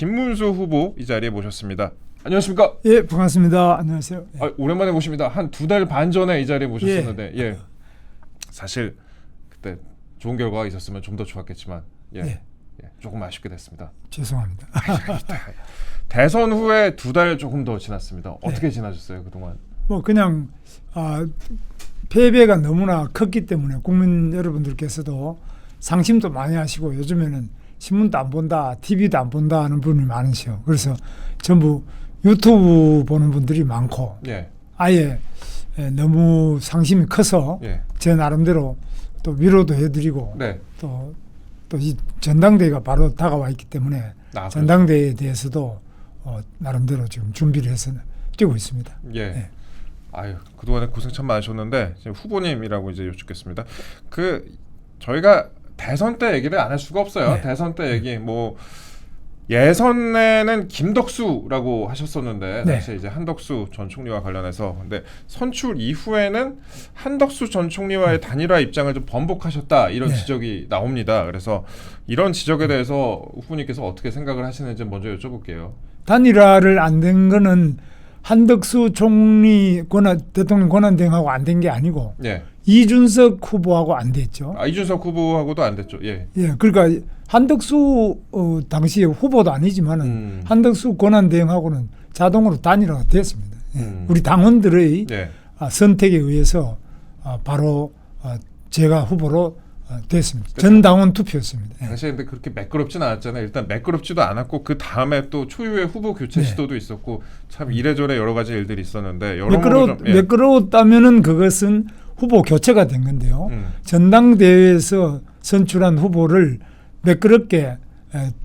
김문수 후보 이 자리에 모셨습니다. 안녕하십니까? 예, 반갑습니다. 안녕하세요. 예. 오랜만에 모십니다. 한 2달 반 전에 이 자리에 모셨었는데 사실 그때 좋은 결과가 있었으면 좀 더 좋았겠지만 조금 아쉽게 됐습니다. 죄송합니다. 대선 후에 2달 조금 더 지났습니다. 어떻게 지나셨어요 그동안? 뭐 그냥 패배가 너무나 컸기 때문에 국민 여러분들께서도 상심도 많이 하시고 요즘에는 신문도 안 본다, TV도 안 본다 하는 분이 많으셔. 그래서 전부 유튜브 보는 분들이 많고 아예 너무 상심이 커서 제 나름대로 또 위로도 해드리고 또 이 전당대회가 바로 다가와 있기 때문에 전당대회에 대해서도 나름대로 지금 준비를 해서 뛰고 있습니다. 아유, 그동안에 고생 참 많으셨는데 지금 후보님이라고 이제 여쭙겠습니다. 저희가 대선 때 얘기를 안 할 수가 없어요. 대선 때 얘기 뭐 예선에는 김덕수라고 하셨었는데 사실 이제 한덕수 전 총리와 관련해서 근데 선출 이후에는 한덕수 전 총리와의 단일화 입장을 좀 번복하셨다 이런 지적이 나옵니다. 그래서 이런 지적에 대해서 후보님께서 어떻게 생각을 하시는지 먼저 여쭤볼게요. 단일화를 안 된 거는 한덕수 총리 대통령 권한대행하고 안 된 게 아니고 이준석 후보하고 안 됐죠. 이준석 후보하고도 안 됐죠. 그러니까 한덕수 당시에 후보도 아니지만은 한덕수 권한대행하고는 자동으로 단일화가 됐습니다. 우리 당원들의 선택에 의해서 바로 제가 후보로 됐습니다. 전 당원 투표였습니다. 당시에 근데 그렇게 매끄럽지는 않았잖아요. 일단 매끄럽지도 않았고 그 다음에 또 초유의 후보 교체 시도도 있었고 참 이래저래 여러 가지 일들이 있었는데 매끄러웠다면은 그것은 후보 교체가 된 건데요. 전당대회에서 선출한 후보를 매끄럽게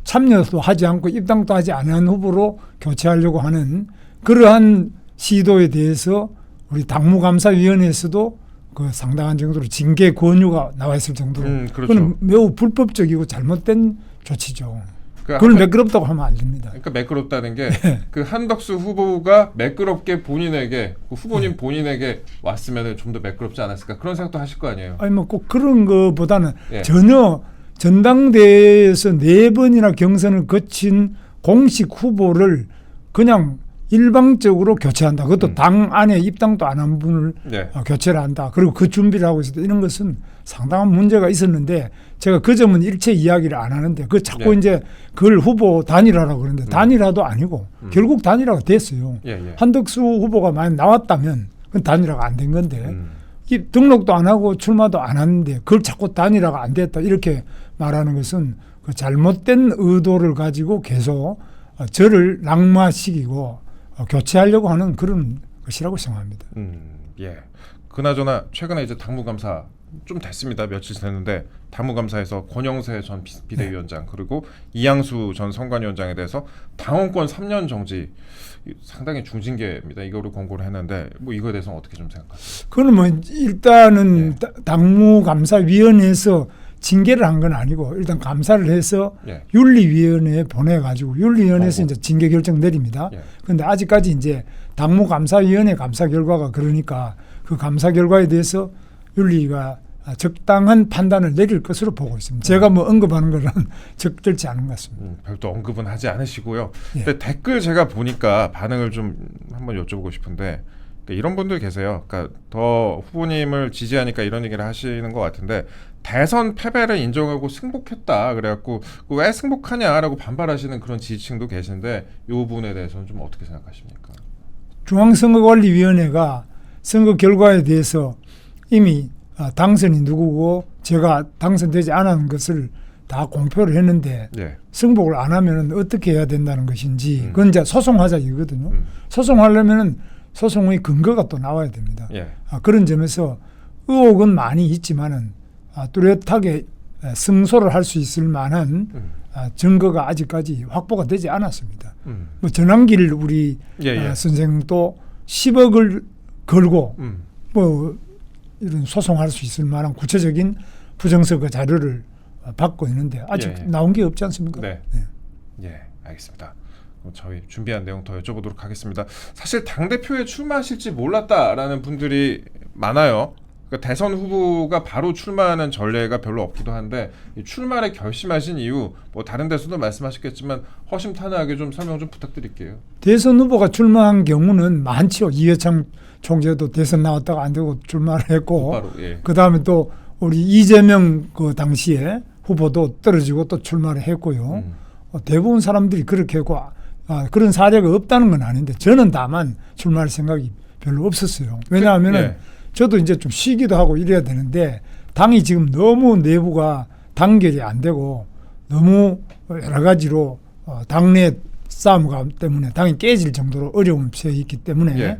참여도 하지 않고 입당도 하지 않은 후보로 교체하려고 하는 그러한 시도에 대해서 우리 당무감사위원회에서도 그 상당한 정도로 징계 권유가 나와 있을 정도로 그건 매우 불법적이고 잘못된 조치죠. 그걸 매끄럽다고 하면 안 됩니다. 그러니까 매끄럽다는 게 그 한덕수 후보가 매끄럽게 본인에게 후보님 본인에게 왔으면 좀 더 매끄럽지 않았을까 그런 생각도 하실 거 아니에요. 아니 뭐 꼭 그런 것보다는 전혀 전당대회에서 4번이나 경선을 거친 공식 후보를 그냥 일방적으로 교체한다. 그것도 당 안에 입당도 안 한 분을 교체를 한다. 그리고 그 준비를 하고 있었다. 이런 것은 상당한 문제가 있었는데 제가 그 점은 일체 이야기를 안 하는데 그 자꾸 이제 그걸 후보 단일화라고 그러는데 단일화도 아니고 결국 단일화가 됐어요. 한덕수 후보가 만약 나왔다면 그건 단일화가 안 된 건데 등록도 안 하고 출마도 안 하는데 그걸 자꾸 단일화가 안 됐다. 이렇게 말하는 것은 그 잘못된 의도를 가지고 계속 저를 낙마시키고 교체하려고 하는 그런 것이라고 생각합니다. 그나저나 최근에 이제 당무감사 좀 됐습니다. 며칠 됐는데 당무감사에서 권영세 전 비대위원장 그리고 이양수 전 선관위원장에 대해서 당원권 3년 정지 상당히 중징계입니다. 이거를 권고를 했는데 뭐 이거에 대해서는 어떻게 좀 생각하세요? 그건 뭐 일단은 당무감사위원회에서 징계를 한 건 아니고 일단 감사를 해서 윤리위원회에 보내가지고 윤리위원회에서 이제 징계 결정 내립니다. 그런데 아직까지 이제 당무감사위원회 감사 결과가 그러니까 그 감사 결과에 대해서 윤리가 적당한 판단을 내릴 것으로 보고 있습니다. 제가 뭐 언급하는 거는 적절치 않은 것 같습니다. 별도 언급은 하지 않으시고요. 근데 댓글 제가 보니까 반응을 좀 한번 여쭤보고 싶은데 이런 분들 계세요. 그러니까 더 후보님을 지지하니까 이런 얘기를 하시는 것 같은데 대선 패배를 인정하고 승복했다. 그래갖고 왜 승복하냐라고 반발하시는 그런 지지층도 계신데 이 부분에 대해서는 좀 어떻게 생각하십니까? 중앙선거관리위원회가 선거 결과에 대해서 이미 당선이 누구고 제가 당선되지 않은 것을 다 공표를 했는데 승복을 안 하면 어떻게 해야 된다는 것인지 그건 이제 소송하자 이거거든요. 소송하려면 소송의 근거가 또 나와야 됩니다. 그런 점에서 의혹은 많이 있지만은 뚜렷하게 승소를 할 수 있을 만한 증거가 아직까지 확보가 되지 않았습니다. 뭐 전환길 우리 선생도 10억을 걸고 뭐 이런 소송할 수 있을 만한 구체적인 부정선거 자료를 받고 있는데 아직 나온 게 없지 않습니까? 알겠습니다. 저희 준비한 내용 더 여쭤보도록 하겠습니다. 사실 당대표에 출마하실지 몰랐다라는 분들이 많아요. 그러니까 대선 후보가 바로 출마하는 전례가 별로 없기도 한데 이 출마를 결심하신 이유 뭐 다른 데서도 말씀하셨겠지만 허심탄회하게 좀 설명 좀 부탁드릴게요. 대선 후보가 출마한 경우는 많죠. 이해창 총재도 대선 나왔다가 안 되고 출마를 했고, 바로, 예. 그 다음에 또 우리 이재명 그 당시에 후보도 떨어지고 또 출마를 했고요. 대부분 사람들이 그렇게 했고 그런 사례가 없다는 건 아닌데 저는 다만 출마할 생각이 별로 없었어요. 왜냐하면은 예. 저도 이제 좀 쉬기도 하고 이래야 되는데 당이 지금 너무 내부가 단결이 안 되고 너무 여러 가지로 당내 싸움 때문에 당이 깨질 정도로 어려운 처해 있기 때문에 예.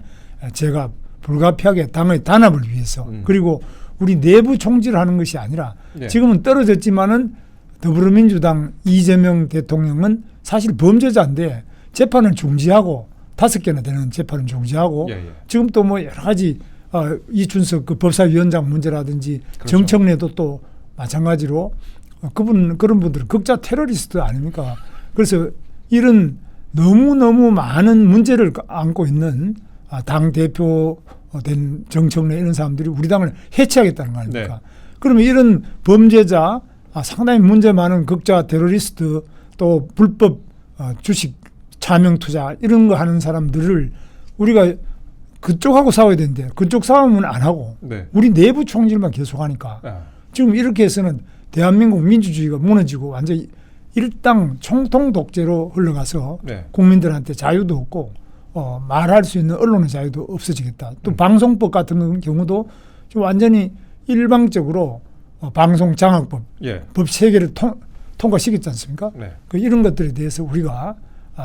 제가 불가피하게 당의 단합을 위해서 그리고 우리 내부 총질을 하는 것이 아니라 예. 지금은 떨어졌지만은 더불어민주당 이재명 대통령은 사실 범죄자인데 재판을 중지하고 5개나 되는 재판을 중지하고 예, 예. 지금 또 뭐 여러 가지 이준석 그 법사위원장 문제라든지 그렇죠. 정청래도 또 마찬가지로 그런 분들은 극자 테러리스트 아닙니까? 그래서 이런 너무너무 많은 문제를 안고 있는 당 대표 된 정청래 이런 사람들이 우리 당을 해체하겠다는 거 아닙니까? 네. 그러면 이런 범죄자 상당히 문제 많은 극자 테러리스트 또 불법 주식 차명 투자 이런 거 하는 사람들을 우리가 그쪽하고 싸워야 되는데 그쪽 싸움은 안 하고 네. 우리 내부 총질만 계속하니까 지금 이렇게 해서는 대한민국 민주주의가 무너지고 완전히 일당 총통 독재로 흘러가서 네. 국민들한테 자유도 없고 말할 수 있는 언론의 자유도 없어지겠다. 또 방송법 같은 경우도 좀 완전히 일방적으로 방송 장악법 예. 법 3개를 통과시켰지 않습니까? 네. 이런 것들에 대해서 우리가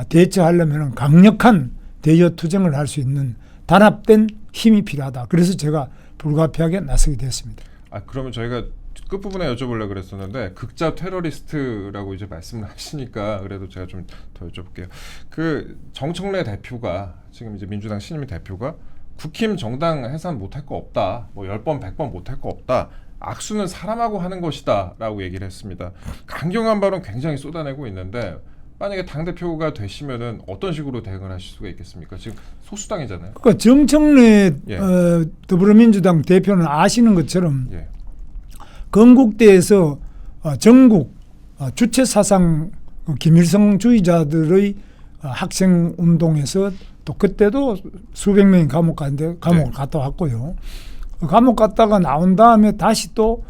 대처하려면 강력한 대여 투쟁을 할 수 있는 단합된 힘이 필요하다. 그래서 제가 불가피하게 나서게 됐습니다. 그러면 저희가 끝부분에 여쭤보려고 그랬었는데 극자 테러리스트라고 이제 말씀을 하시니까 그래도 제가 좀 더 여쭤볼게요. 그 정청래 대표가 지금 이제 민주당 신임희 대표가 국힘 정당 해산 못할 거 없다. 뭐 10번 100번 못할 거 없다. 악수는 사람하고 하는 것이다 라고 얘기를 했습니다. 강경한 발언 굉장히 쏟아내고 있는데 만약에 당대표가 되시면은 어떤 식으로 대응을 하실 수가 있겠습니까? 지금 소수당이잖아요. 그러니까 정청래 예. 더불어민주당 대표는 아시는 것처럼 예. 건국대에서 전국 주체사상 김일성주의자들의 학생운동에서 또 그때도 수백 명이 감옥 네. 갔다 왔고요. 감옥 갔다가 나온 다음에 다시 또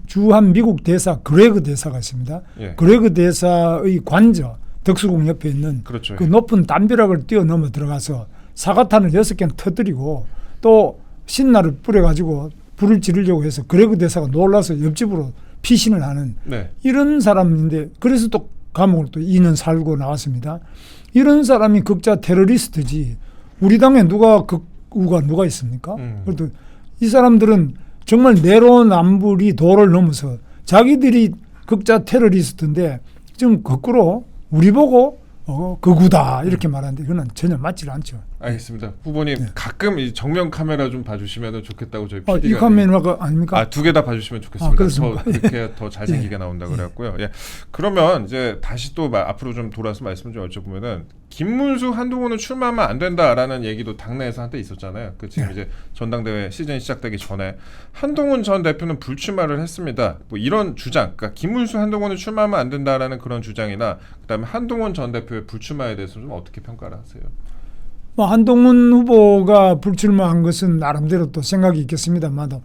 주한 미국 대사 그레그 대사가 있습니다. 예. 그레그 대사의 관저 덕수궁 옆에 있는 그렇죠. 그 높은 담벼락을 뛰어넘어 들어가서 사과탄을 6개는 터뜨리고 또 신나를 뿌려가지고 불을 지르려고 해서 그레그 대사가 놀라서 옆집으로 피신을 하는 네. 이런 사람인데 그래서 또 감옥을 또 2년 살고 나왔습니다. 이런 사람이 극자 테러리스트지 우리 당에 누가 있습니까? 그래도 이 사람들은 정말 내로남불이 도를 넘어서 자기들이 극자 테러리스트인데 지금 거꾸로 우리 보고 극우다 이렇게 말하는데 그건 전혀 맞지 않죠. 알겠습니다. 후보님 네. 가끔 이 정면 카메라 좀 봐주시면 좋겠다고 저희 이 PD가 카메라가 아닙니까? 2개 다 봐주시면 좋겠습니다. 그렇습니까? 더 이렇게 더 잘생기게 나온다 그래갖고요. 예. 그러면 이제 다시 또 앞으로 좀 돌아서 말씀 좀 여쭤보면은 김문수 한동훈은 출마하면 안 된다라는 얘기도 당내에서 한때 있었잖아요. 그 지금 이제 전당대회 시즌이 시작되기 전에 한동훈 전 대표는 불출마를 했습니다. 뭐 이런 주장, 그러니까 김문수 한동훈은 출마하면 안 된다라는 그런 주장이나 그다음에 한동훈 전 대표의 불출마에 대해서 좀 어떻게 평가를 하세요? 한동훈 후보가 불출마한 것은 나름대로 또 생각이 있겠습니다만도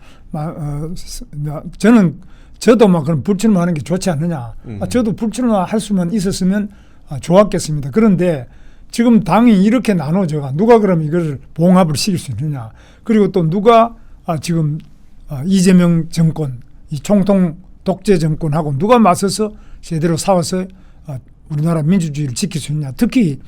저도 막 그런 불출마하는 게 좋지 않느냐. 저도 불출마할 수만 있었으면 좋았겠습니다. 그런데 지금 당이 이렇게 나눠져가 누가 그럼 이걸 봉합을 시킬 수 있느냐. 그리고 또 누가 지금 이재명 정권, 이 총통 독재 정권하고 누가 맞서서 제대로 싸워서 우리나라 민주주의를 지킬 수 있느냐. 특히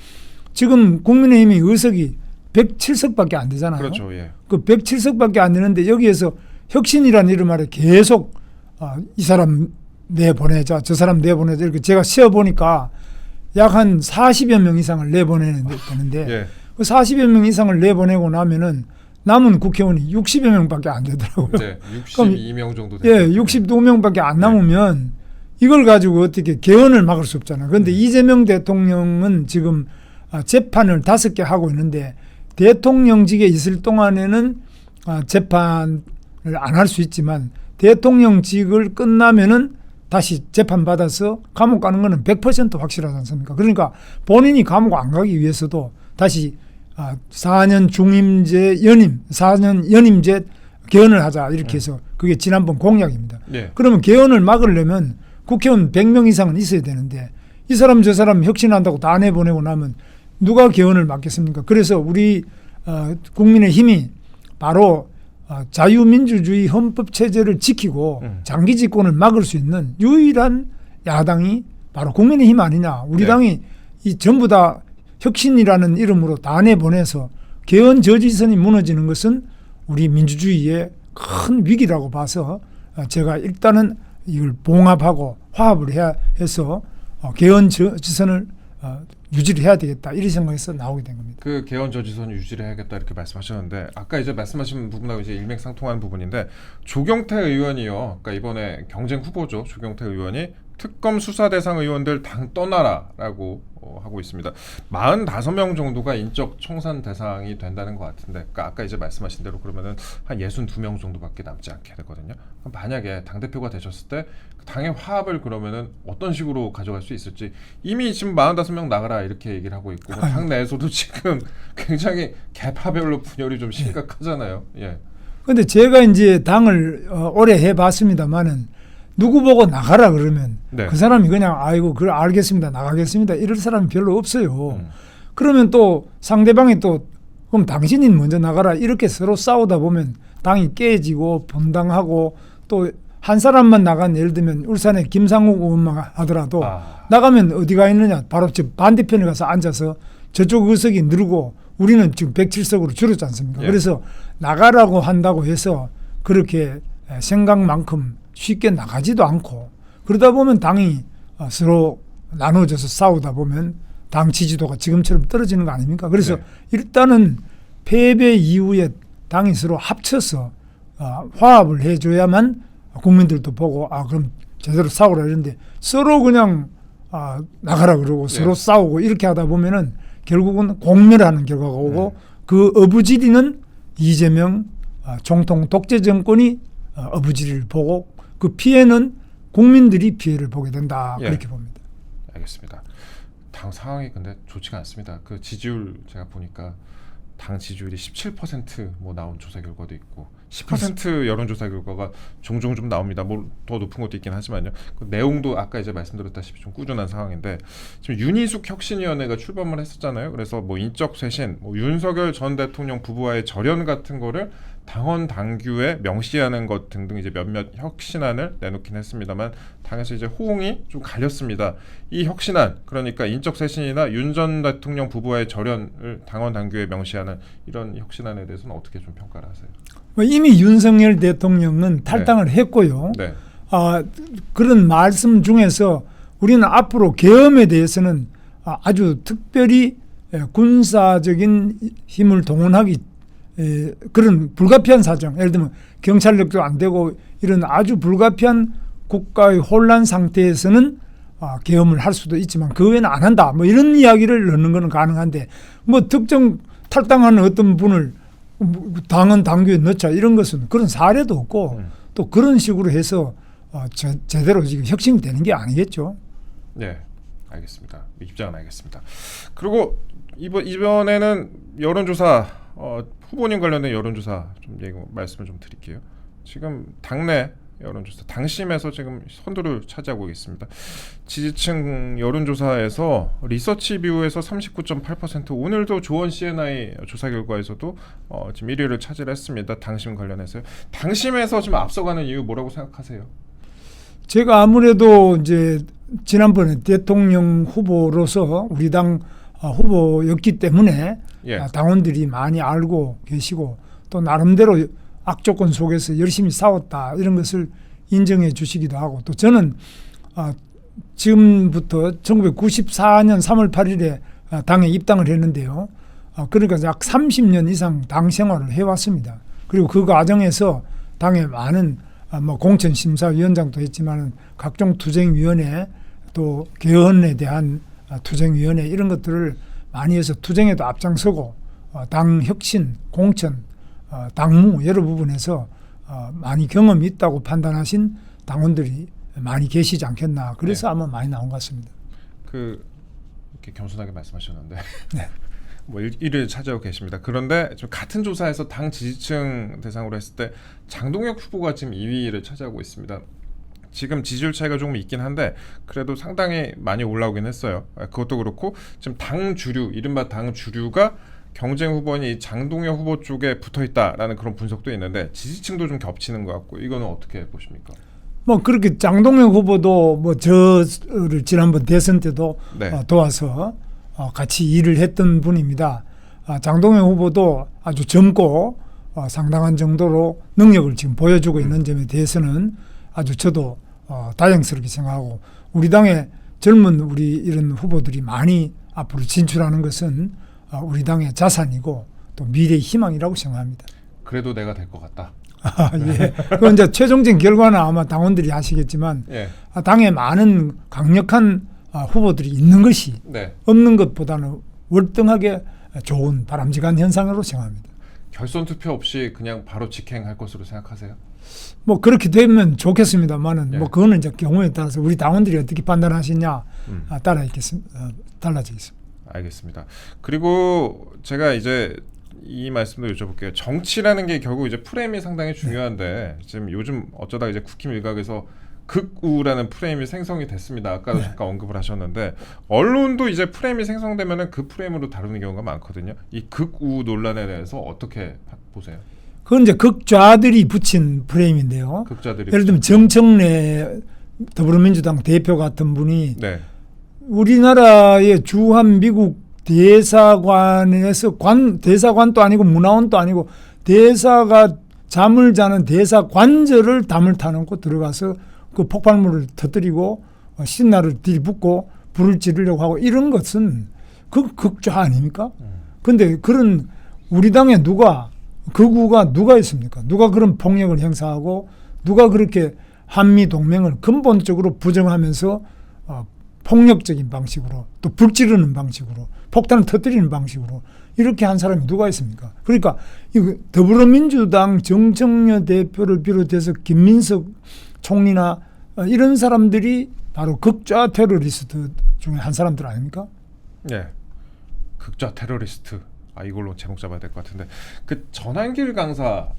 지금 국민의힘의 의석이 107석밖에 안 되잖아요. 그렇죠. 예. 그 107석밖에 안 되는데 여기에서 혁신이라는 이름 아래 계속 이 사람 내보내자 저 사람 내보내자 이렇게 제가 세어보니까 약 한 40여 명 이상을 내보내야 되는데 예. 그 40여 명 이상을 내보내고 나면은 남은 국회의원이 60여 명밖에 안 되더라고요. 네, 62명 정도 예, 62명밖에 안 남으면 이걸 가지고 어떻게 개헌을 막을 수 없잖아요. 그런데 이재명 대통령은 지금 재판을 5개 하고 있는데 대통령직에 있을 동안에는 재판을 안 할 수 있지만 대통령직을 끝나면은 다시 재판받아서 감옥 가는 거는 100% 확실하지 않습니까? 그러니까 본인이 감옥 안 가기 위해서도 다시 4년 중임제 연임, 4년 연임제 개헌을 하자 이렇게 해서 그게 지난번 공약입니다. 네. 그러면 개헌을 막으려면 국회의원 100명 이상은 있어야 되는데 이 사람 저 사람 혁신한다고 다 내보내고 나면 누가 개헌을 막겠습니까? 그래서 우리 국민의힘이 바로 자유민주주의 헌법체제를 지키고 장기 집권을 막을 수 있는 유일한 야당이 바로 국민의힘 아니냐. 우리 네. 당이 이 전부 다 혁신이라는 이름으로 다 내보내서 개헌 저지선이 무너지는 것은 우리 민주주의의 큰 위기라고 봐서 제가 일단은 이걸 봉합하고 화합을 해야 해서 개헌 저지선을 유지를 해야 되겠다 이런 생각에서 나오게 된 겁니다. 그 개헌 저지선 유지를 해야겠다 이렇게 말씀하셨는데 아까 이제 말씀하신 부분하고 이제 일맥상통하는 부분인데 조경태 의원이요. 그러니까 이번에 경쟁 후보죠. 조경태 의원이 특검 수사 대상 의원들 당 떠나라라고 하고 있습니다. 45명 정도가 인적 청산 대상이 된다는 것 같은데, 그러니까 아까 이제 말씀하신 대로 그러면은 한 62명 정도밖에 남지 않게 되거든요. 그럼 만약에 당 대표가 되셨을 때 당의 화합을 그러면은 어떤 식으로 가져갈 수 있을지 이미 지금 45명 나가라 이렇게 얘기를 하고 있고 당 내에서도 지금 굉장히 계파별로 분열이 좀 심각하잖아요. 예. 그런데 제가 이제 당을 오래 해봤습니다만은. 누구 보고 나가라 그러면 네. 그 사람이 그냥 아이고 그래 알겠습니다 나가겠습니다 이럴 사람이 별로 없어요. 그러면 또 상대방이 또 그럼 당신이 먼저 나가라 이렇게 서로 싸우다 보면 당이 깨지고 분당하고 또 한 사람만 나간 예를 들면 울산에 김상욱 의원만 하더라도 나가면 어디가 있느냐 바로 저 반대편에 가서 앉아서 저쪽 의석이 늘고 우리는 지금 107석으로 줄었지 않습니까? 예. 그래서 나가라고 한다고 해서 그렇게 생각만큼 쉽게 나가지도 않고 그러다 보면 당이 서로 나눠져서 싸우다 보면 당 지지도가 지금처럼 떨어지는 거 아닙니까? 그래서 네. 일단은 패배 이후에 당이 서로 합쳐서 화합을 해줘야만 국민들도 보고 그럼 제대로 싸우라 이러는데 서로 그냥 나가라 그러고 서로 싸우고 이렇게 하다 보면은 결국은 공멸하는 결과가 오고 그 어부지리는 이재명 정통 독재 정권이 어부지리를 보고 그 피해는 국민들이 피해를 보게 된다 그렇게 봅니다. 알겠습니다. 당 상황이 근데 좋지가 않습니다. 그 지지율 제가 보니까 당 지지율이 17% 뭐 나온 조사 결과도 있고 10% 여론조사 결과가 종종 좀 나옵니다. 뭐 더 높은 것도 있긴 하지만요. 그 내용도 아까 이제 말씀드렸다시피 좀 꾸준한 상황인데 지금 윤희숙 혁신위원회가 출범을 했었잖아요. 그래서 뭐 인적 쇄신, 뭐 윤석열 전 대통령 부부와의 절연 같은 거를 당원 당규에 명시하는 것 등등 이제 몇몇 혁신안을 내놓긴 했습니다만 당에서 이제 호응이 좀 갈렸습니다. 이 혁신안 그러니까 인적 쇄신이나 윤 전 대통령 부부와의 절연을 당원 당규에 명시하는 이런 혁신안에 대해서는 어떻게 좀 평가를 하세요? 이미 윤석열 대통령은 탈당을 했고요. 네. 그런 말씀 중에서 우리는 앞으로 계엄에 대해서는 아주 특별히 군사적인 힘을 동원하기 그런 불가피한 사정, 예를 들면 경찰력도 안 되고 이런 아주 불가피한 국가의 혼란 상태에서는 계엄을 할 수도 있지만 그 외에는 안 한다. 뭐 이런 이야기를 넣는 것은 가능한데 뭐 특정 탈당하는 어떤 분을 당은 당규에 넣자 이런 것은 그런 사례도 없고 또 그런 식으로 해서 제대로 지금 혁신이 되는 게 아니겠죠. 네, 알겠습니다. 입장은 알겠습니다. 그리고 이번에는 여론조사 후보님 관련된 여론조사 좀 말씀을 좀 드릴게요. 지금 당내 여론조사 당심에서 지금 선두를 차지하고 있습니다. 지지층 여론조사에서 리서치뷰에서 39.8% 오늘도 조원 CNI 조사 결과에서도 지금 1위를 차지했습니다. 당심 관련해서요. 당심에서 지금 앞서가는 이유 뭐라고 생각하세요? 제가 아무래도 이제 지난번에 대통령 후보로서 우리 당 후보였기 때문에 당원들이 많이 알고 계시고 또 나름대로 악조건 속에서 열심히 싸웠다 이런 것을 인정해 주시기도 하고 또 저는 지금부터 1994년 3월 8일에 당에 입당을 했는데요. 그러니까 약 30년 이상 당 생활을 해왔습니다. 그리고 그 과정에서 당에 많은 뭐 공천심사위원장도 했지만 각종 투쟁위원회 또 개헌에 대한 투쟁위원회 이런 것들을 많이 해서 투쟁에도 앞장서고 당 혁신, 공천, 당무 여러 부분에서 많이 경험이 있다고 판단하신 당원들이 많이 계시지 않겠나. 그래서 아마 많이 나온 것 같습니다. 이렇게 겸손하게 말씀하셨는데 네. 뭐 1위를 차지하고 계십니다. 그런데 좀 같은 조사에서 당 지지층 대상으로 했을 때 장동혁 후보가 지금 2위를 차지하고 있습니다. 지금 지지율 차이가 조금 있긴 한데 그래도 상당히 많이 올라오긴 했어요. 그것도 그렇고 지금 당 주류, 이른바 당 주류가 경쟁 후보니 장동혁 후보 쪽에 붙어 있다라는 그런 분석도 있는데 지지층도 좀 겹치는 것 같고 이거는 어떻게 보십니까? 뭐 그렇게 장동혁 후보도 뭐 저를 지난번 대선 때도 네. 도와서 같이 일을 했던 분입니다. 장동혁 후보도 아주 젊고 상당한 정도로 능력을 지금 보여주고 있는 점에 대해서는 아주 저도 다행스럽게 생각하고 우리 당의 젊은 우리 이런 후보들이 많이 앞으로 진출하는 것은 우리 당의 자산이고 또 미래의 희망이라고 생각합니다. 그래도 내가 될 것 같다. 예. 그건 이제 최종적인 결과는 아마 당원들이 아시겠지만 예. 당에 많은 강력한 후보들이 있는 것이 네. 없는 것보다는 월등하게 좋은 바람직한 현상으로 생각합니다. 결선 투표 없이 그냥 바로 직행할 것으로 생각하세요? 뭐 그렇게 되면 좋겠습니다만은 네. 뭐 그거는 이제 경우에 따라서 우리 당원들이 어떻게 판단하시냐 달라지겠습니다. 알겠습니다. 그리고 제가 이제 이 말씀도 여쭤볼게요. 정치라는 게 결국 이제 프레임이 상당히 중요한데 지금 요즘 어쩌다 이제 국힘 일각에서 극우라는 프레임이 생성이 됐습니다. 아까도 잠깐 언급을 하셨는데 언론도 이제 프레임이 생성되면은 그 프레임으로 다루는 경우가 많거든요. 이 극우 논란에 대해서 어떻게 보세요? 그건 이제 극좌들이 붙인 프레임인데요. 극자들이 예를 들면 정청래 더불어민주당 대표 같은 분이 네. 우리나라의 주한 미국 대사관에서 대사관도 아니고 문화원도 아니고 대사가 잠을 자는 대사관절을 담을 타놓고 들어가서 그 폭발물을 터뜨리고 신나를 들이붓고 불을 지르려고 하고 이런 것은 그 극좌 아닙니까? 그런데 그런 우리 당에 극우가 누가 있습니까? 누가 그런 폭력을 행사하고 누가 그렇게 한미 동맹을 근본적으로 부정하면서 폭력적인 방식으로 또 불 지르는 방식으로 폭탄을 터뜨리는 방식으로 이렇게 한 사람이 누가 있습니까? 그러니까 더불어민주당 정청래 대표를 비롯해서 김민석 총리나 이런 사람들이 바로 극좌 테러리스트 중에 한 사람들 아닙니까? 네. 극좌 테러리스트. 이걸로 제목 잡아야 될 것 같은데 그 전한길 강사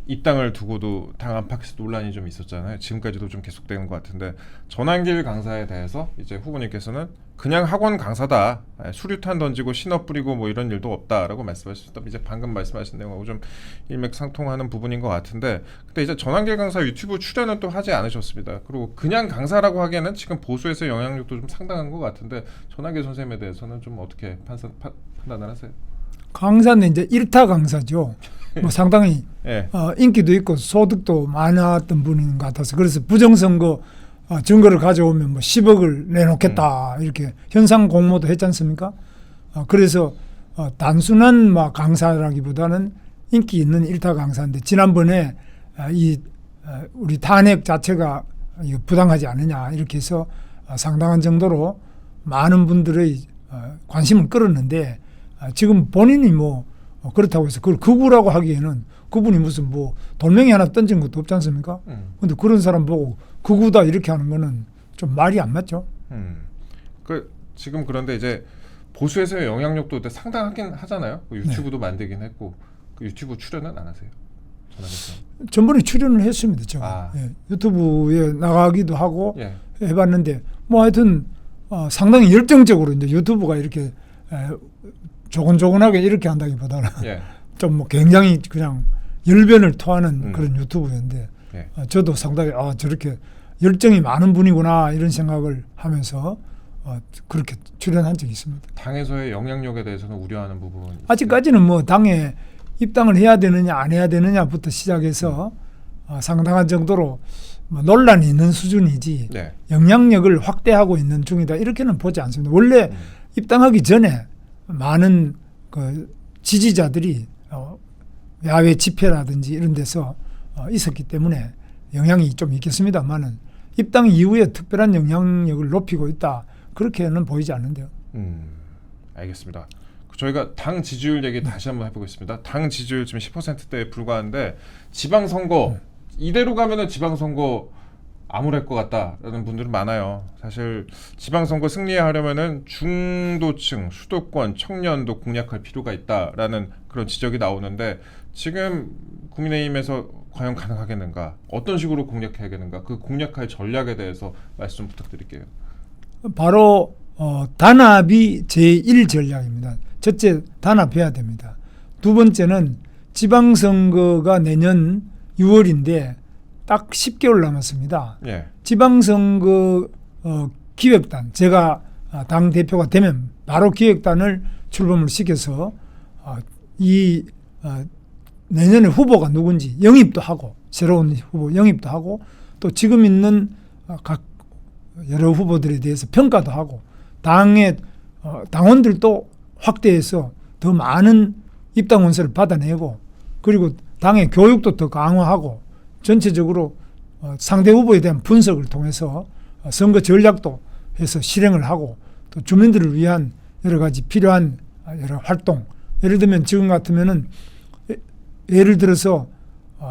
입당을 두고도 당 안팎에서 논란이 좀 있었잖아요. 지금까지도 좀 계속되는 것 같은데 전한길 강사에 대해서 이제 후보님께서는 그냥 학원 강사다. 수류탄 던지고 신업 뿌리고 뭐 이런 일도 없다라고 말씀하셨다. 이제 방금 말씀하신 내용하고 좀 일맥상통하는 부분인 것 같은데 근데 이제 전한길 강사 유튜브 출연은 또 하지 않으셨습니다. 그리고 그냥 강사라고 하기에는 지금 보수에서 영향력도 좀 상당한 것 같은데 전한길 선생님에 대해서는 좀 어떻게 판단을 하세요? 강사는 이제 일타 강사죠. 뭐 상당히 네. 인기도 있고 소득도 많았던 분인 것 같아서 그래서 부정선거 증거를 가져오면 뭐 10억을 내놓겠다 이렇게 현상 공모도 했지 않습니까? 그래서 단순한 막 강사라기보다는 인기 있는 일타 강사인데 지난번에 우리 탄핵 자체가 이거 부당하지 않느냐 이렇게 해서 상당한 정도로 많은 분들의 관심을 끌었는데 지금 본인이 뭐 그렇다고 해서 그걸 극우라고 하기에는 그분이 무슨 뭐 돌멩이 하나 던진 것도 없지 않습니까? 근데 그런 사람 보고 극우다 이렇게 하는 거는 좀 말이 안 맞죠. 지금 그런데 이제 보수에서의 영향력도 상당하긴 하잖아요. 유튜브도 만들긴 했고 그 유튜브 출연은 안 하세요? 전번에 출연을 했습니다. 제가 유튜브에 나가기도 하고 해봤는데 뭐 하여튼 상당히 열정적으로 이제 유튜브가 이렇게 조곤조곤하게 이렇게 한다기보다는 좀 뭐 굉장히 그냥 열변을 토하는 그런 유튜브였는데 저도 상당히 저렇게 열정이 많은 분이구나 이런 생각을 하면서 그렇게 출연한 적이 있습니다. 당에서의 영향력에 대해서는 우려하는 부분이 아직까지는 뭐 당에 입당을 해야 되느냐 안 해야 되느냐부터 시작해서 상당한 정도로 뭐 논란이 있는 수준이지 영향력을 확대하고 있는 중이다 이렇게는 보지 않습니다. 원래 입당하기 전에 많은 그 지지자들이 야외 집회라든지 이런 데서 있었기 때문에 영향이 좀 있겠습니다만은 입당 이후에 특별한 영향력을 높이고 있다 그렇게는 보이지 않는데요. 알겠습니다. 저희가 당 지지율 얘기 다시 한번 해보겠습니다. 당 지지율 지금 10%대에 불과한데 지방선거 이대로 가면은 지방선거 암울할 것 같다라는 분들은 많아요. 사실 지방선거 승리하려면은 중도층, 수도권, 청년도 공략할 필요가 있다라는 그런 지적이 나오는데 지금 국민의힘에서 과연 가능하겠는가? 어떤 식으로 공략해야겠는가? 그 공략할 전략에 대해서 말씀 좀 부탁드릴게요. 바로 단합이 제1 전략입니다. 첫째, 단합해야 됩니다. 두 번째는 지방선거가 내년 6월인데 딱 10개월 남았습니다. 예. 지방선거 기획단, 제가 당 대표가 되면 바로 기획단을 출범을 시켜서 내년에 후보가 누군지 영입도 하고, 새로운 후보 영입도 하고, 또 지금 있는 각 여러 후보들에 대해서 평가도 하고, 당의 당원들도 확대해서 더 많은 입당원서를 받아내고, 그리고 당의 교육도 더 강화하고, 전체적으로 상대 후보에 대한 분석을 통해서 선거 전략도 해서 실행을 하고, 또 주민들을 위한 여러 가지 필요한 여러 활동, 예를 들면 지금 같으면은 예를 들어서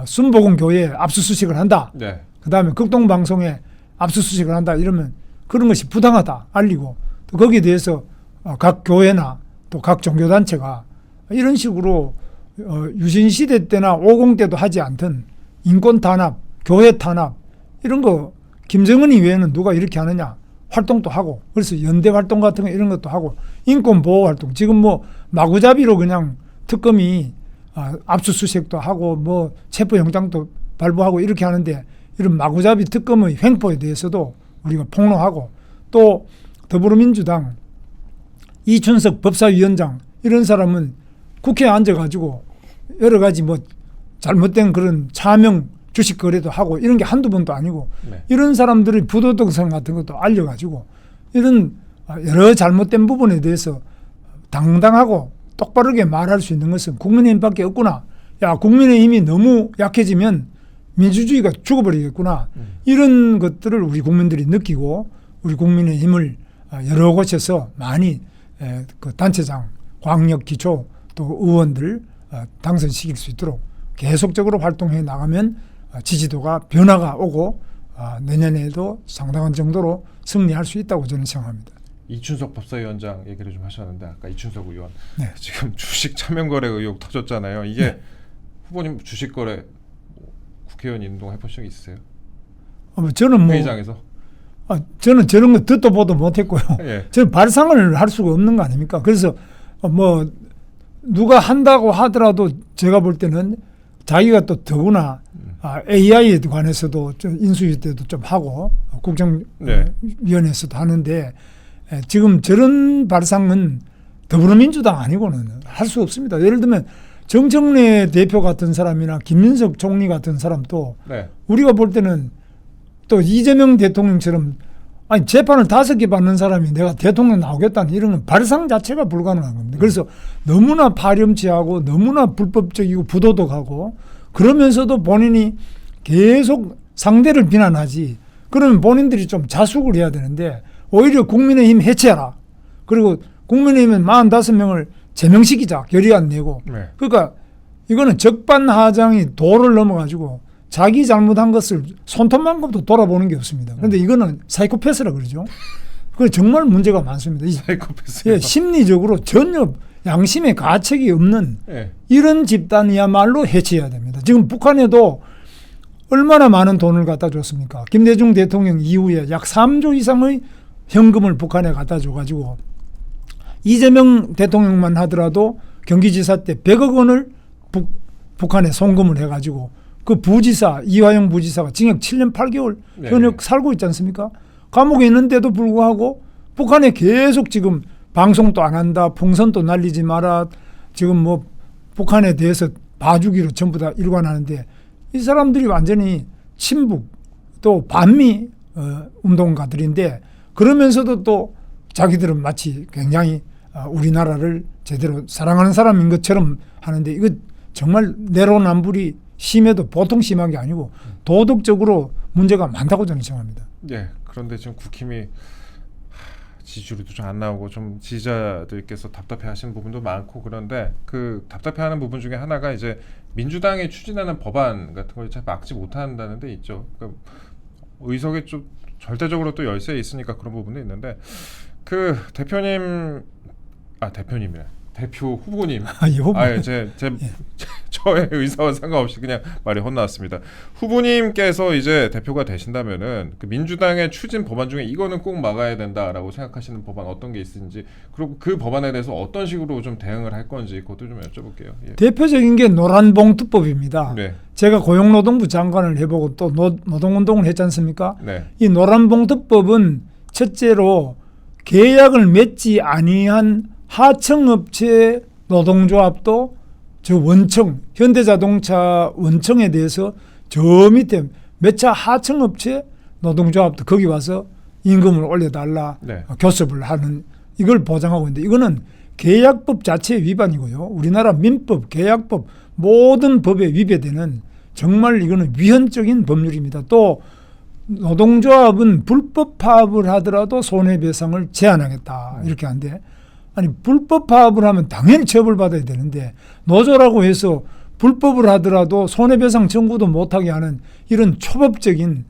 순복음 교회에 압수수색을 한다. 네. 그다음에 극동방송에 압수수색을 한다. 이러면 그런 것이 부당하다 알리고, 또 거기에 대해서 각 교회나 또 각 종교단체가 이런 식으로 유신시대 때나 50 때도 하지 않던 인권 탄압, 교회 탄압 이런 거 김정은 이외에는 누가 이렇게 하느냐 활동도 하고, 그래서 연대 활동 같은 거 이런 것도 하고, 인권 보호 활동, 지금 뭐 마구잡이로 그냥 특검이 압수수색도 하고 뭐 체포영장도 발부하고 이렇게 하는데, 이런 마구잡이 특검의 횡포에 대해서도 우리가 폭로하고, 또 더불어민주당 이춘석 법사위원장 이런 사람은 국회에 앉아가지고 여러 가지 뭐 잘못된 그런 차명 주식 거래도 하고 이런 게 한두 번도 아니고, 네. 이런 사람들의 부도덕성 같은 것도 알려가지고 이런 여러 잘못된 부분에 대해서 당당하고 똑바르게 말할 수 있는 것은 국민의힘밖에 없구나. 야, 국민의힘이 너무 약해지면 민주주의가 죽어버리겠구나. 이런 것들을 우리 국민들이 느끼고, 우리 국민의힘을 여러 곳에서 많이 그 단체장, 광역, 기초 또 의원들 당선시킬 수 있도록 계속적으로 활동해 나가면 지지도가 변화가 오고 내년에도 상당한 정도로 승리할 수 있다고 저는 생각합니다. 이춘석 법사위원장 얘기를 좀 하셨는데, 아까 이춘석 의원 네. 지금 주식 차명거래 의혹 터졌잖아요. 이게 네. 후보님 주식거래 국회의원 인동 해보신 적 있으세요? 저는 뭐 회의장에서? 저는 저런 거 듣도 보도 못했고요. 예. 저는 발상을 할 수가 없는 거 아닙니까? 그래서 뭐 누가 한다고 하더라도 제가 볼 때는 자기가 또 더구나 AI에 관해서도 좀 인수위 때도 좀 하고 국정위원회에서도 하는데, 지금 저런 발상은 더불어민주당 아니고는 할 수 없습니다. 예를 들면 정청래 대표 같은 사람이나 김민석 총리 같은 사람도 네. 우리가 볼 때는 또 이재명 대통령처럼 아니 재판을 5개 받는 사람이 내가 대통령 나오겠다는 이런 건 발상 자체가 불가능한 겁니다. 그래서 너무나 파렴치하고 너무나 불법적이고 부도덕하고, 그러면서도 본인이 계속 상대를 비난하지, 그러면 본인들이 좀 자숙을 해야 되는데 오히려 국민의힘 해체하라. 그리고 국민의힘은 45명을 제명시키자. 결의안 내고. 네. 그러니까 이거는 적반하장이 도를 넘어가지고 자기 잘못한 것을 손톱만큼도 돌아보는 게 없습니다. 그런데 이거는 사이코패스라 그러죠. 그 정말 문제가 많습니다. 사이코패스요. 예, 심리적으로 전혀 양심의 가책이 없는 예. 이런 집단이야말로 해체해야 됩니다. 지금 북한에도 얼마나 많은 돈을 갖다 줬습니까? 김대중 대통령 이후에 약 3조 이상의 현금을 북한에 갖다 줘가지고, 이재명 대통령만 하더라도 경기지사 때 100억 원을 북한에 송금을 해가지고 그 부지사, 이화영 부지사가 징역 7년 8개월 현역 살고 있지 않습니까? 감옥에 있는데도 불구하고 북한에 계속 지금 방송도 안 한다, 풍선도 날리지 마라, 지금 뭐 북한에 대해서 봐주기로 전부 다 일관하는데, 이 사람들이 완전히 친북 또 반미 운동가들인데, 그러면서도 또 자기들은 마치 굉장히 우리나라를 제대로 사랑하는 사람인 것처럼 하는데, 이거 정말 내로남불이 심해도 보통 심한 게 아니고 도덕적으로 문제가 많다고 저는 생각합니다. 예. 그런데 지금 국힘이 지지율도 좀 안 나오고 좀 지지자들께서 답답해하시는 부분도 많고 그런데 그 답답해하는 부분 중에 하나가 이제 민주당이 추진하는 법안 같은 걸 잘 막지 못한다는 데 있죠. 그러니까 의석에 좀 절대적으로 또 열세에 있으니까 그런 부분도 있는데 그 대표님이래. 대표 후보님. 저의 의사와 상관없이 그냥 말이 헛나왔습니다. 후보님께서 이제 대표가 되신다면은 그 민주당의 추진 법안 중에 이거는 꼭 막아야 된다라고 생각하시는 법안 어떤 게 있는지 그리고 그 법안에 대해서 어떤 식으로 좀 대응을 할 건지 그것도 좀 여쭤볼게요. 예. 대표적인 게 노란봉투법입니다. 네. 제가 고용노동부 장관을 해보고 또 노동운동을 했지 않습니까? 네. 이 노란봉투법은 첫째로 계약을 맺지 아니한 하청업체 노동조합도 저 원청 현대자동차 원청에 대해서 저 밑에 몇 차 하청업체 노동조합도 거기 와서 임금을 올려달라 네. 교섭을 하는 이걸 보장하고 있는데 이거는 계약법 자체 위반이고요. 우리나라 민법, 계약법 모든 법에 위배되는 정말 이거는 위헌적인 법률입니다. 또 노동조합은 불법 파업을 하더라도 손해배상을 제한하겠다 이렇게 하는데 아니 불법 파업을 하면 당연히 처벌받아야 되는데 노조라고 해서 불법을 하더라도 손해배상 청구도 못하게 하는 이런 초법적인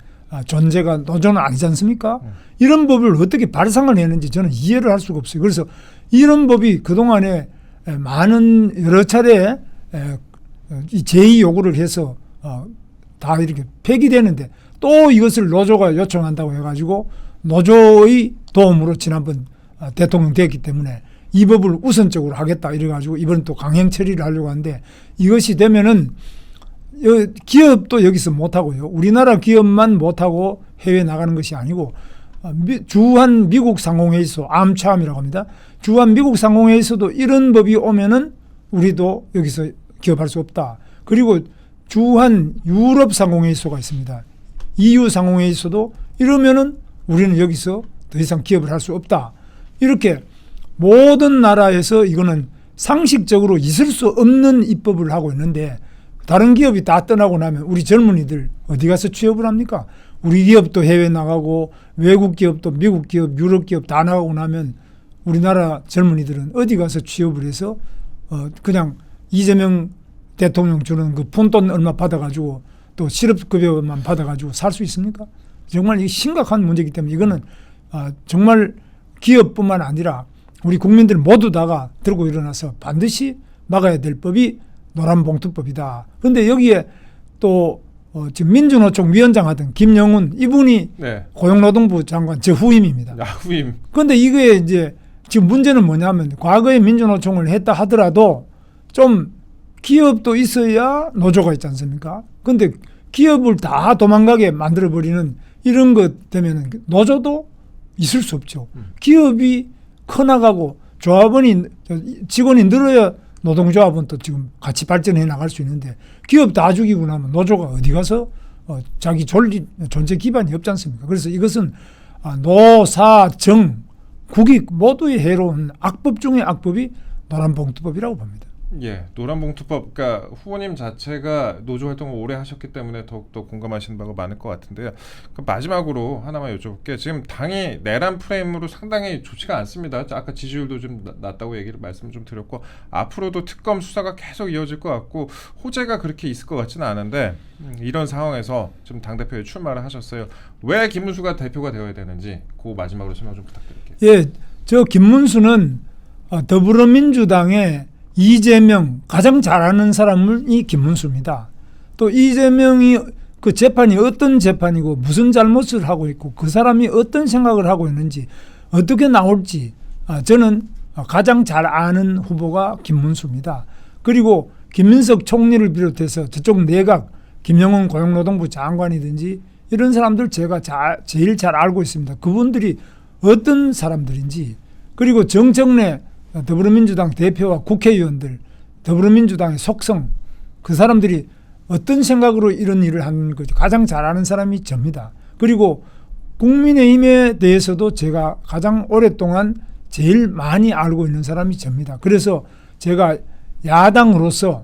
존재가 노조는 아니지 않습니까? 이런 법을 어떻게 발상을 했는지 저는 이해를 할 수가 없어요. 그래서 이런 법이 그동안에 많은 여러 차례 제의 요구를 해서 다 이렇게 폐기되는데 또 이것을 노조가 요청한다고 해가지고 노조의 도움으로 지난번 대통령 됐기 때문에 이 법을 우선적으로 하겠다 이래가지고 이번엔 또 강행 처리를 하려고 하는데 이것이 되면은 기업도 여기서 못하고요. 우리나라 기업만 못하고 해외 나가는 것이 아니고 주한 미국 상공회의소 암참이라고 합니다. 주한 미국 상공회의소도 이런 법이 오면은 우리도 여기서 기업할 수 없다. 그리고 주한 유럽 상공회의소가 있습니다. EU 상공회의소도 이러면은 우리는 여기서 더 이상 기업을 할 수 없다. 이렇게 모든 나라에서 이거는 상식적으로 있을 수 없는 입법을 하고 있는데 다른 기업이 다 떠나고 나면 우리 젊은이들 어디 가서 취업을 합니까? 우리 기업도 해외 나가고 외국 기업도 미국 기업, 유럽 기업 다 나가고 나면 우리나라 젊은이들은 어디 가서 취업을 해서 그냥 이재명 대통령 주는 그 푼돈 얼마 받아가지고 또 실업급여만 받아가지고 살 수 있습니까? 정말 이 심각한 문제이기 때문에 이거는 정말 기업뿐만 아니라 우리 국민들 모두 다가 들고 일어나서 반드시 막아야 될 법이 노란봉투법이다. 그런데 여기에 또 지금 민주노총 위원장 하던 김영훈 이분이 네. 고용노동부 장관 저 후임입니다. 후임. 그런데 이게 이제 지금 문제는 뭐냐면 과거에 민주노총을 했다 하더라도 좀 기업도 있어야 노조가 있지 않습니까? 그런데 기업을 다 도망가게 만들어버리는 이런 것 되면 노조도 있을 수 없죠. 기업이 커나가고 조합원이 직원이 늘어야 노동조합은 또 지금 같이 발전해 나갈 수 있는데 기업 다 죽이고 나면 노조가 어디 가서 자기 존재 기반이 없지 않습니까? 그래서 이것은 노사정 국익 모두의 해로운 악법 중의 악법이 노란봉투법이라고 봅니다. 예, 노란봉투법, 그러니까 후보님 자체가 노조 활동을 오래 하셨기 때문에 더욱더 공감하시는 바가 많을 것 같은데요. 마지막으로 하나만 여쭤볼게요. 지금 당이 내란 프레임으로 상당히 좋지가 않습니다. 아까 지지율도 좀 낮다고 말씀 좀 드렸고 앞으로도 특검 수사가 계속 이어질 것 같고 호재가 그렇게 있을 것 같지는 않은데 이런 상황에서 지금 당대표에 출마를 하셨어요. 왜 김문수가 대표가 되어야 되는지 그 마지막으로 설명 좀 부탁드릴게요. 예, 저 김문수는 더불어민주당의 이재명 가장 잘 아는 사람이 김문수입니다. 또 이재명이 그 재판이 어떤 재판이고 무슨 잘못을 하고 있고 그 사람이 어떤 생각을 하고 있는지 어떻게 나올지 저는 가장 잘 아는 후보가 김문수입니다. 그리고 김민석 총리를 비롯해서 저쪽 내각 김영은 고용노동부 장관이든지 이런 사람들 제가 제일 잘 알고 있습니다. 그분들이 어떤 사람들인지 그리고 정청래 더불어민주당 대표와 국회의원들 더불어민주당의 속성 그 사람들이 어떤 생각으로 이런 일을 하는 거지 가장 잘 아는 사람이 접니다. 그리고 국민의힘에 대해서도 제가 가장 오랫동안 제일 많이 알고 있는 사람이 접니다. 그래서 제가 야당으로서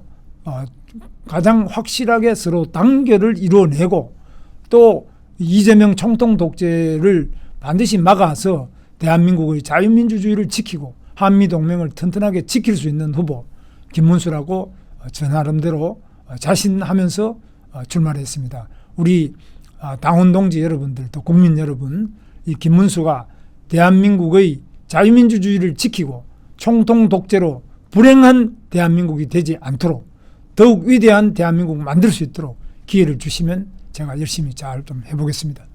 가장 확실하게 서로 단결을 이루어내고 또 이재명 총통 독재를 반드시 막아서 대한민국의 자유민주주의를 지키고 한미동맹을 튼튼하게 지킬 수 있는 후보 김문수라고 저 나름대로 자신하면서 출마를 했습니다. 우리 당원 동지 여러분들 또 국민 여러분, 이 김문수가 대한민국의 자유민주주의를 지키고 총통 독재로 불행한 대한민국이 되지 않도록 더욱 위대한 대한민국 만들 수 있도록 기회를 주시면 제가 열심히 잘 좀 해보겠습니다.